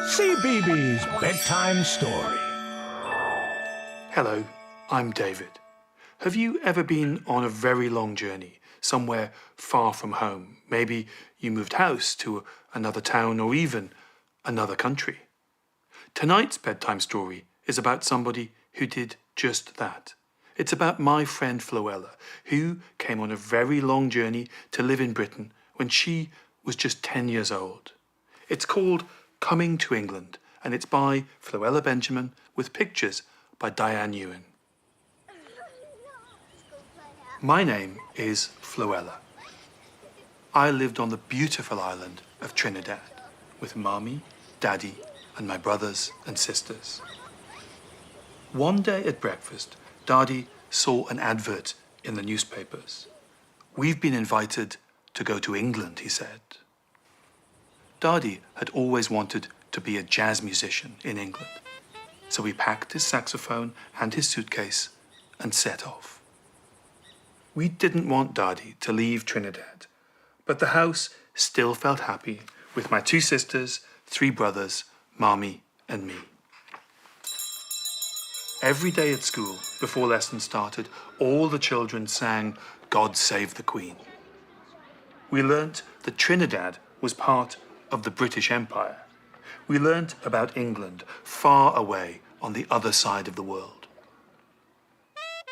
Cbeebies Bedtime Story. Hello, I'm David. Have you ever been on a very long journey, somewhere far from home? Maybe you moved house to another town or even another country. Tonight's bedtime story is about somebody who did just that. It's about my friend Floella, who came on a very long journey to live in Britain when she was just 10 years old. It's called Coming to England, and it's by Floella Benjamin with pictures by Diane Ewen. My name is Floella. I lived on the beautiful island of Trinidad with Mommy, Daddy, and my brothers and sisters. One day at breakfast, Daddy saw an advert in the newspapers. "We've been invited to go to England," he said. Daddy had always wanted to be a jazz musician in England, so he packed his saxophone and his suitcase and set off. We didn't want Daddy to leave Trinidad, but the house still felt happy with my 2 sisters, 3 brothers, Mommy and me. Every day at school, before lessons started, all the children sang "God Save the Queen." We learnt that Trinidad was part of the British Empire. We learnt about England, far away on the other side of the world.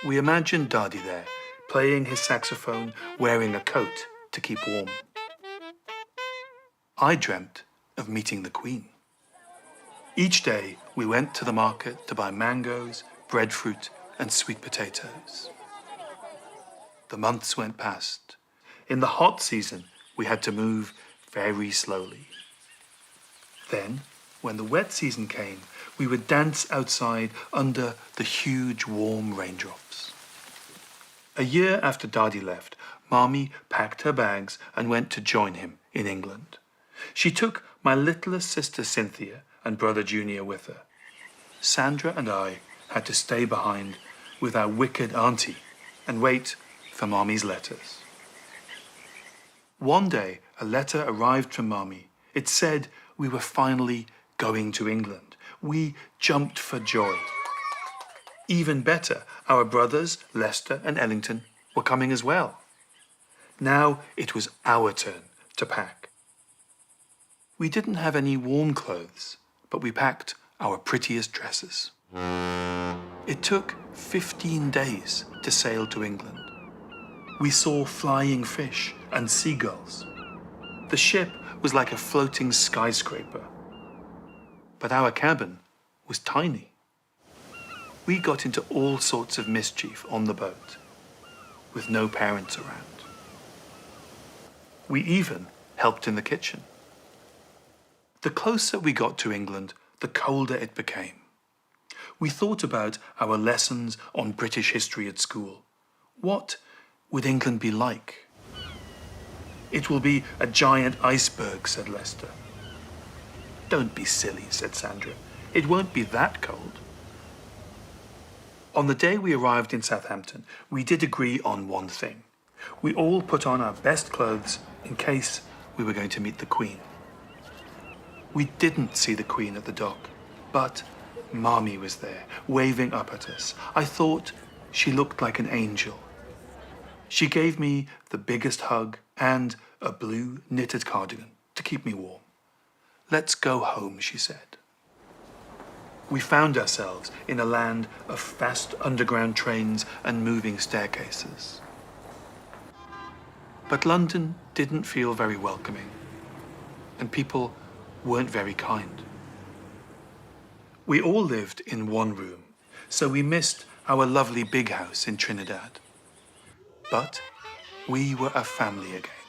We imagined Daddy there, playing his saxophone, wearing a coat to keep warm. I dreamt of meeting the Queen. Each day we went to the market to buy mangoes, breadfruit, and sweet potatoes. The months went past. In the hot season, we had to move very slowly. Then, when the wet season came, we would dance outside under the huge warm raindrops. A year after Daddy left, Mommy packed her bags and went to join him in England. She took my littlest sister Cynthia and brother Junior with her. Sandra and I had to stay behind with our wicked auntie and wait for Mommy's letters. One day, a letter arrived from Mommy. It said we were finally going to England. We jumped for joy. Even better, our brothers, Lester and Ellington, were coming as well. Now it was our turn to pack. We didn't have any warm clothes, but we packed our prettiest dresses. It took 15 days to sail to England. We saw flying fish and seagulls. The ship was like a floating skyscraper, but our cabin was tiny. We got into all sorts of mischief on the boat, with no parents around. We even helped in the kitchen. The closer we got to England, the colder it became. We thought about our lessons on British history at school. What would England be like? "It will be a giant iceberg," said Lester. "Don't be silly," said Sandra. "It won't be that cold." On the day we arrived in Southampton, we did agree on one thing. We all put on our best clothes in case we were going to meet the Queen. We didn't see the Queen at the dock, but Mommy was there, waving up at us. I thought she looked like an angel. She gave me the biggest hug and a blue knitted cardigan to keep me warm. "Let's go home," she said. We found ourselves in a land of fast underground trains and moving staircases. But London didn't feel very welcoming, and people weren't very kind. We all lived in one room, so we missed our lovely big house in Trinidad. But we were a family again.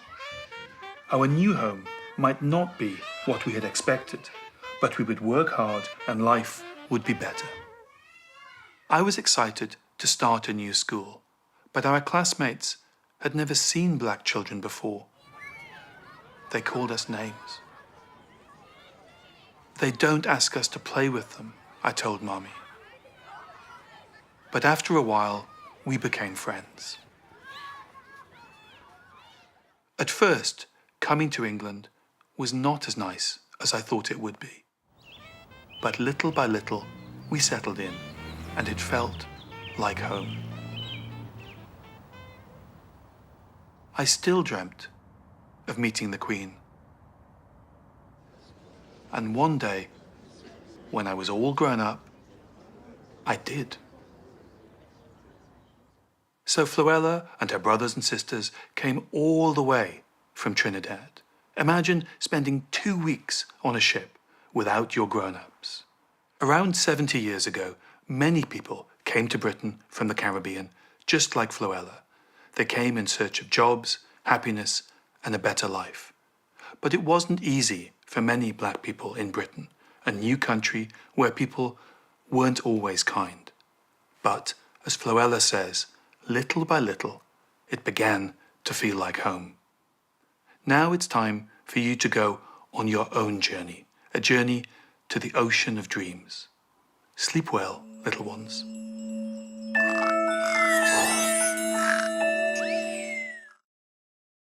Our new home might not be what we had expected, but we would work hard and life would be better. I was excited to start a new school, but our classmates had never seen black children before. They called us names. "They don't ask us to play with them," I told Mommy. But after a while, we became friends. At first, coming to England was not as nice as I thought it would be. But little by little, we settled in, and it felt like home. I still dreamt of meeting the Queen. And one day, when I was all grown up, I did. So Floella and her brothers and sisters came all the way from Trinidad. Imagine spending 2 weeks on a ship without your grown-ups. Around 70 years ago, many people came to Britain from the Caribbean, just like Floella. They came in search of jobs, happiness, and a better life. But it wasn't easy for many black people in Britain, a new country where people weren't always kind. But, as Floella says, little by little, it began to feel like home. Now it's time for you to go on your own journey, a journey to the ocean of dreams. Sleep well, little ones.